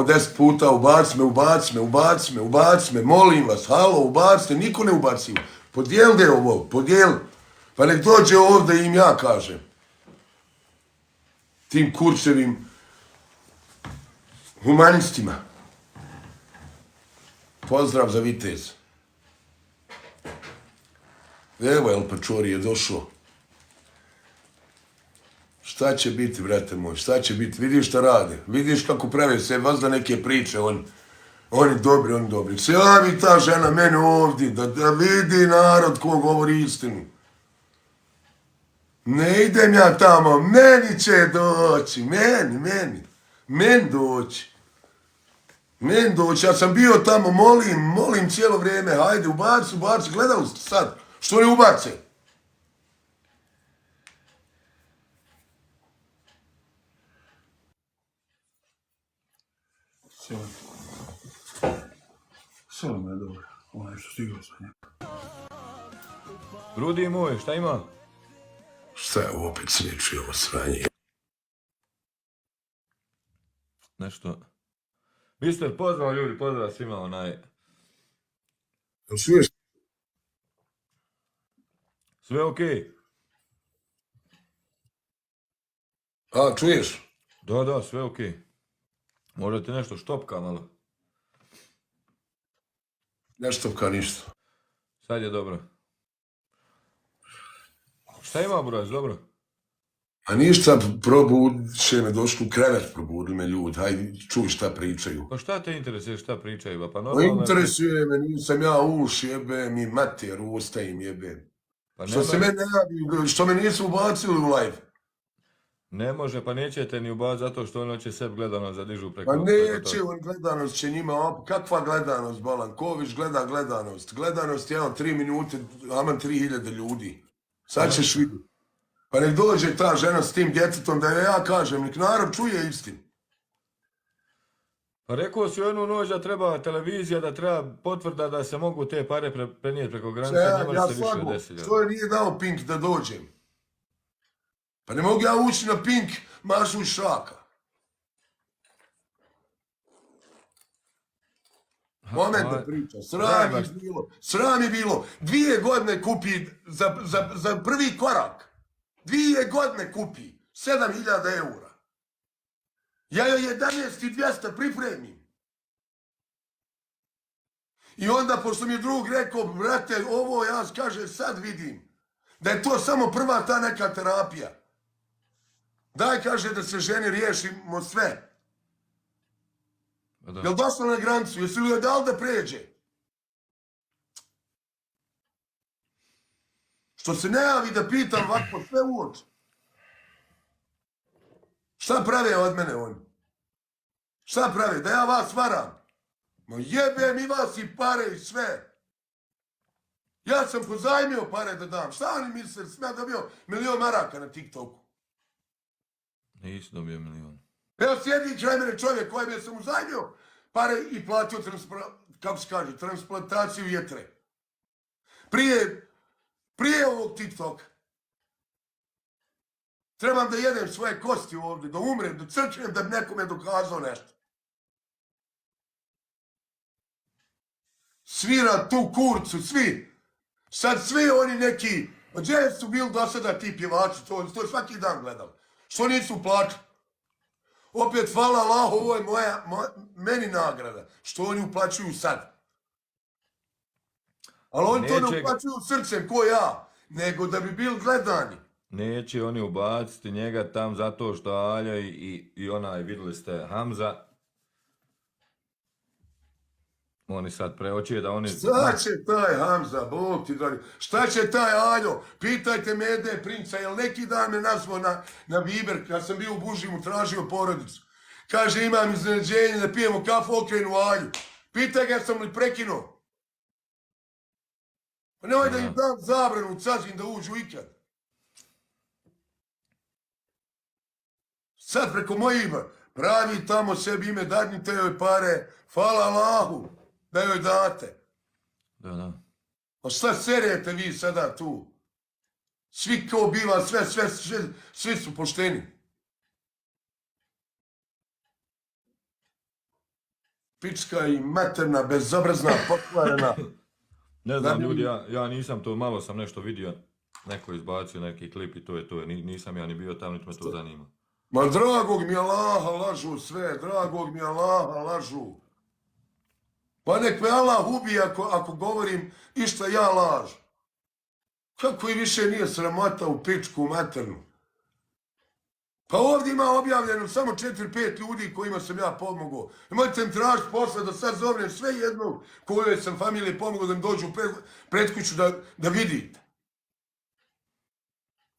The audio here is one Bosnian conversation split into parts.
10 puta, ubaci me, molim vas, halo, ubacite, niko ne ubaci. Podijelite ovo, podijeli. Pa nek dođe ovdje im ja kažem. Tim Kurčevim humanistima. Pozdrav za Vitez. Evo El Pačori je došao. Šta će biti, brate moj, šta će biti? Vidiš šta rade, vidiš kako prave se, vazda neke priče, oni dobri. Se javi ta žena mene ovdje, da vidi narod ko govori istinu. Ne idem ja tamo, meni će doći, meni doći. Ja sam bio tamo, molim cijelo vrijeme, hajde, ubaci, gledali ste sad, što ne ubace? Sjelo me je dobro, onaj što stigao sa njega. Rudi moj, šta ima? Šta je opet sliči ovo sranje? Nešto. Mister, pozdrav ljudi, pozdrav svima Čuješ? Sve okej? A, čuješ? Da, sve okej. Možda ti nešto štopka malo. Nešto ka ništa. Sad je dobro. Šta ima, Buraz, dobro? A ništa, probudiše me, došli u krevet, probudili me ljudi, hajde, čuj šta pričaju. Pa šta te interesuje, šta pričaju? Pa No, normalno... interesuje me, nisam ja uš, jebem i mater, usta im jebem. Pa Što se mene javi, što me nisu ubacili u live. Ne može, pa nećete ni ubaciti zato što ono će sebi gledanost zadižu preko... Pa neće, gledanost će njima, kakva gledanost, Bolan, Ković gleda gledanost. Gledanost je 3 minute, aman 3000 ljudi. Sad ćeš vidjeti. Pa nek dođe ta žena s tim djetetom da ja kažem, nek narod čuje istinu. Pa rekao si u jednu noć da treba televizija, da treba potvrda da se mogu te pare prenijeti preko granice, ne može se više od 10. Što je nije dao Pink da dođem? Pa ne mogu ja ući na Pink, mašu iz šaka. Moment da priča, sram je bilo. 2 godine kupi za prvi korak. 2 godine kupi 7.000 eura. Ja joj 11.200 pripremim. I onda, pošto mi je drug rekao, brate, ovo ja kaže sad vidim, da je to samo prva ta neka terapija. Daj, kaže, da se ženi riješimo sve. Jel došla na granicu? Jesi li joj dal da pređe? Što se ne javi da pitam ovako sve u oči. Šta prave od mene oni? Šta prave? Da ja vas varam? Ma jebem i vas i pare i sve. Ja sam pozajmio pare da dam. Šta oni misle? Sam ja dobio 1.000.000 maraka na TikToku. Nisi dobio 1.000.000. Evo sjedi kraj mene čovjek kojem je sam uzajmio pare i platio transplantaciju jetre. Prije ovog TikToka. Trebam da jedem svoje kosti ovdje, da umrem, da crknem, da bi nekome dokazao nešto. Svira tu kurcu, svi. Sad svi oni neki, gdje su bili do sada ti pjevači, to svaki dan gledam. Što nisu plaćali? Opet, hvala Allahu, ovo je meni nagrada, što oni uplaćuju sad. Ali oni to ne uplaćuju srcem, ko ja, nego da bi bili gledani. Neće oni ubaciti njega tam zato što Alja i onaj, vidjeli ste, Hamza, oni sad preočije da oni... Šta će taj Hamza, Bog ti dragi, šta će taj Aljo? Pitajte Mede Princa, jel neki dan me nazvao na Viber, kad sam bio u Bužimu, tražio porodicu. Kaže, imam iznenađenje da pijemo kafu, okrenu Alju. Pitaj ga sam li prekinuo. Pa nemoj da im dam zabranu u Cazin da uđu ikad. Sad preko mojih pravi tamo sebi ime, dadnite joj pare, hvala Allahu da joj date. Da. A šta serete vi sada tu? Svi ko biva, svi su pošteni. pička i materna, bezobrazna, pokvarena. Ne znam Da, ljudi, ja nisam to, malo sam nešto vidio, neko izbacio neki klip i to je to, nisam ja ni bio tamo, niti me to zanima. Ma dragog mi Allaha lažu sve, dragog mi Allaha lažu. Pa nek me Allah ubije ako govorim išta ja laž. Kako i više nije sramota u pičku maternu. Pa ovdje ima objavljeno samo 4-5 ljudi kojima sam ja pomogao. Imajte mi tražiti posla da sad zovnem sve jednog kojoj sam familije pomogao da mi dođu pred kuću da vidite.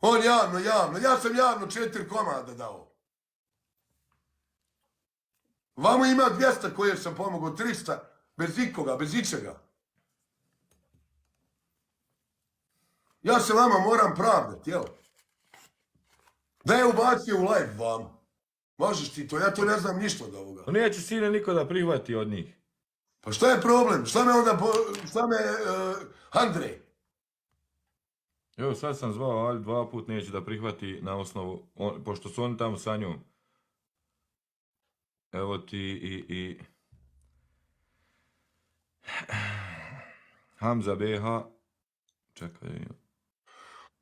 On javno, ja sam javno 4 komada dao. Vamo ima 200 koje sam pomogao, 300, bez ikoga, bez ičega. Ja se vama moram pravdati, jel? Da je ubacio u live vam. Možeš ti to, ja to ne znam ništa od ovoga. Pa neće sine niko da prihvati od njih. Pa šta je problem? Šta me Andrej? Evo sad sam zvao, ali 2 put neće da prihvati na osnovu, pošto su oni tamo sa njom. Evo ti i Hamza BH. Čekaj.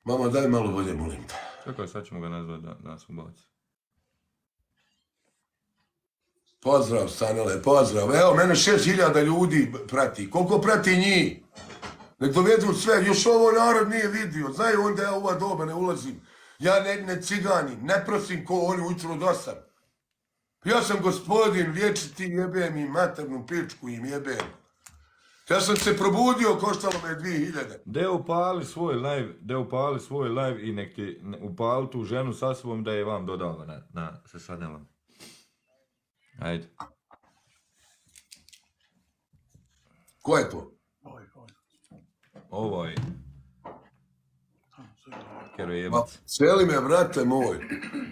Mama, daj malo bolje, molim te. Čekaj, sad ćemo ga nazvati da nas ubaci. Pozdrav, Stanele, pozdrav. Evo, mene 6000 ljudi prati. Koliko prati njih? Nek dovedu sve. Još ovo narod nije vidio. Znaju onda ja u ova doba ne ulazim. Ja ne ciganim, ne prosim ko oni ujutro do 8. Ja sam gospodin, vječiti jebem i maternu pičku im jebem. Ja sam se probudio, koštalo me 2000. De upali svoj live i nek ti upali tu ženu sa sobom da je vam dodala sa Sanelom. Ajde. Ko je to? Ovo je. Kero jebac. Celi me, brate moj.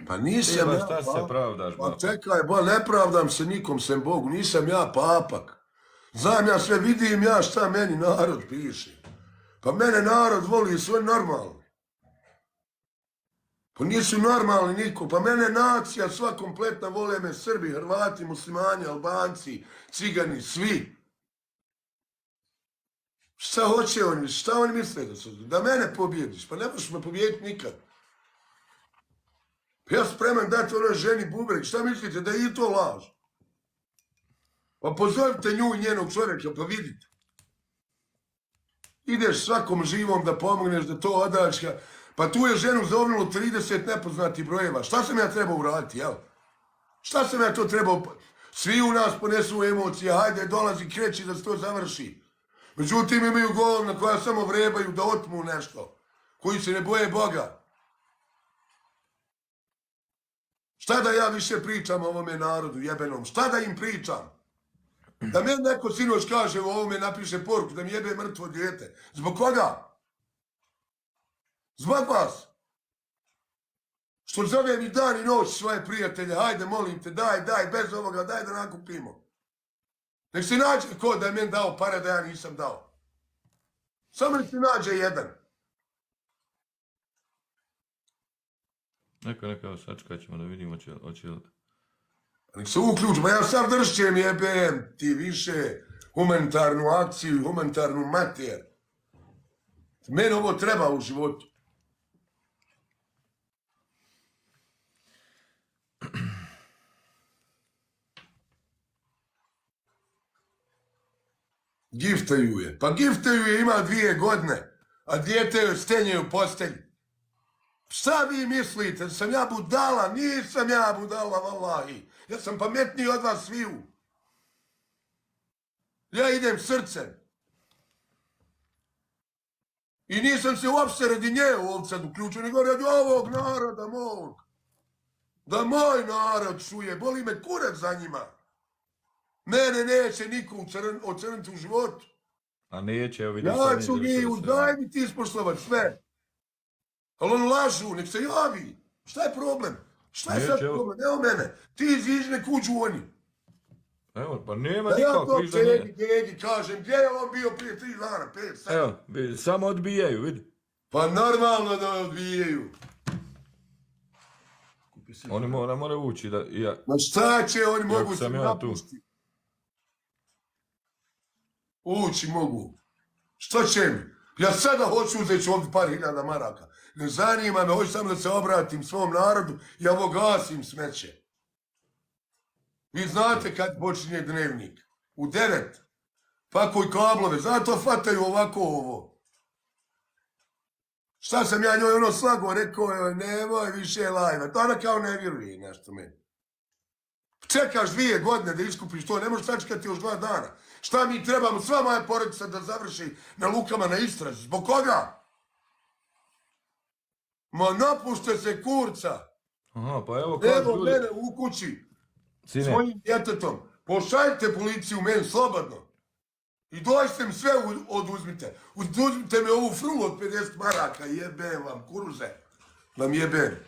Pa nisam ja... Šta se pravdaš, Pa čekaj, ne pravdam se nikom sem Bogu. Nisam ja papak. Znam ja sve, vidim ja šta meni narod piše. Pa mene narod voli, sve normalno. Pa nisu normalni niko. Pa mene nacija sva kompletna vole me Srbi, Hrvati, Muslimani, Albanci, Cigani, svi. Šta hoće oni? Šta oni misle da su? Da mene pobjediš? Pa ne možeš me pobjediti nikad. Pa ja spreman dati onoj ženi bubreg. Šta mislite? Da je i to laž? Pa pozovite nju i njenog čovjeka, pa vidite. Ideš svakom živom da pomogneš, da to odačka. Pa tu je ženu zovnulo 30 nepoznatih brojeva. Šta sam ja trebao uraditi, jel? Šta sam ja to trebao? Svi u nas ponesu emocije, hajde, dolazi, kreći da se to završi. Međutim, imaju govna koja samo vrebaju da otmu nešto. Koji se ne boje Boga. Šta da ja više pričam o ovome narodu jebenom? Šta da im pričam? Da meni neko sinoć kaže u ovome, napiše poruku, da mi jebe mrtvo dijete. Zbog koga? Zbog vas. Što zove mi dan i noć svoje prijatelje, hajde molim te, daj, bez ovoga, daj da nakupimo. Nek se nađe ko da je meni dao pare da ja nisam dao. Samo nek se nađe jedan. Neka, sačkat ćemo da vidimo hoće li... Nek se uključi, ma ja sam dršćem jebem ti više humanitarnu akciju, humanitarnu mater. Meni ovo treba u životu. Giftaju je. Pa giftaju je, ima 2 godine, a dijete joj stenje u postelji. Šta vi mislite? Da sam ja budala? Nisam ja budala, vallahi. Ja sam pametniji od vas sviju. Ja idem srcem. I nisam se uopšte radi nje ovdje sad uključio, nego radi ovog naroda mog. Da moj narod čuje, boli me kurac za njima. Mene neće niko ocrniti u životu. A neće, evo vidim Ja ću njih, daj mi ti ispoštovati sve. Ali on lažu, nek se javi. Šta je problem? Šta je sad problem? Evo mene. Ti iziđi, nek uđu oni. Evo, pa nema da nikako iza njega. Ja to Gegi kažem, gdje je on bio prije 3 dana, 5, 7? Evo, samo odbijaju, vidi. Pa normalno da odbijaju. Oni mora ući da... Ma šta će, oni mogu se napustiti. Ući mogu. Što će mi? Ja sada hoću uzeti ovdje par hiljada maraka. Ne zanima me, hoću samo da se obratim svom narodu, ja ovo gasim smeće. Vi znate kad počinje dnevnik. U 9. Pakuj kablove, zato fataju ovako ovo. Šta sam ja njoj ono slago, rekao joj, nemoj više live. To ona kao ne vjeruje nešto meni. Čekaš 2 godine da iskupiš to, ne možeš sačekati još 2 dana. Šta mi trebamo, sva moja porodica da završi na lukama na istrazi? Zbog koga? Ma napušte se kurca. Aha, pa evo kažu Evo ljudi... mene u kući, Sine, svojim djetetom. Pošaljite policiju meni slobodno. I dođite mi sve oduzmite. Oduzmite mi ovu frulu od 50 maraka, jebem vam, kuruze. Vam jebem.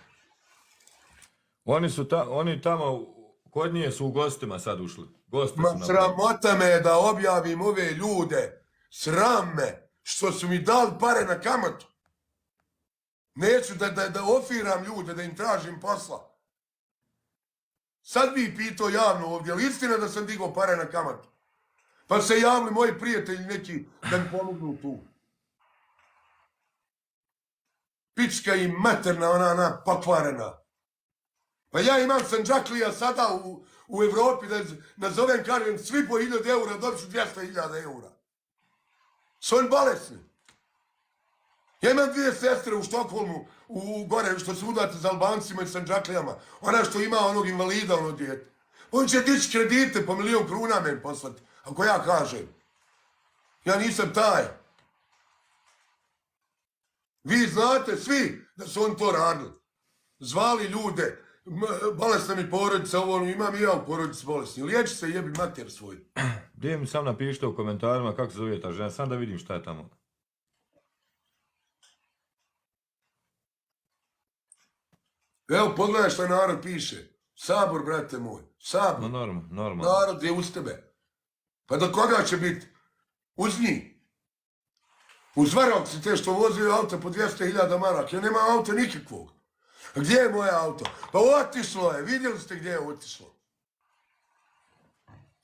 oni tamo, kod nje su u gostima sad ušli. Gosti Ma su napravili. sramota me je da objavim ove ljude. Sram me što su mi dali pare na kamatu. Neću da ofiram ljude, da im tražim posla. Sad bi pitao javno ovdje, ali istina da sam digao pare na kamatu. Pa se javili moji prijatelji neki da mi pomognu tu. Pička i materna, ona pokvarena. Pa ja imam Sandžaklija sada u Evropi da nazovem, kažem, svi po 1000 eura, dobit ću 200.000 eura. Su oni bolesni. Ja imam 2 sestre u Štokholmu, gore, što su udate za Albancima i Sandžaklijama. Ona što ima onog invalida, ono dijete. On će dići kredite po 1.000.000 kruna meni poslati, ako ja kažem. Ja nisam taj. Vi znate svi da su oni to radili. Zvali ljude, bolesna mi porodica, ovo, imam i ja u porodici bolesni. Liječi se, jebi mater svoj. Gdje mi sam napišite u komentarima kako se zove ta žena, sam da vidim šta je tamo. Evo, pogledaj šta narod piše. Sabor, brate moj, sabor. No normalno. Narod je uz tebe. Pa do koga će biti? Uz njih. Uz Varovci te što vozio auto po 200.000 maraka. Ja nema auto nikakvog. A gdje je moje auto? Pa otišlo je. Vidjeli ste gdje je otišlo.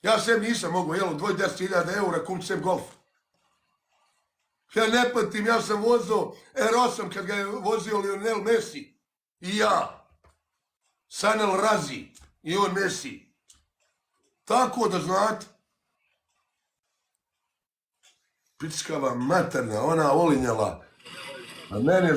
Ja sem nisam mogao, jel, odvojiti 10.000 eura kupiti sem Golf. Ja ne platim, ja sam vozio R8 kad ga je vozio Lionel Messi. I ja. Sanel Razi. I on Messi. Tako da znate. Pičkava materna, ona olinjala. A mene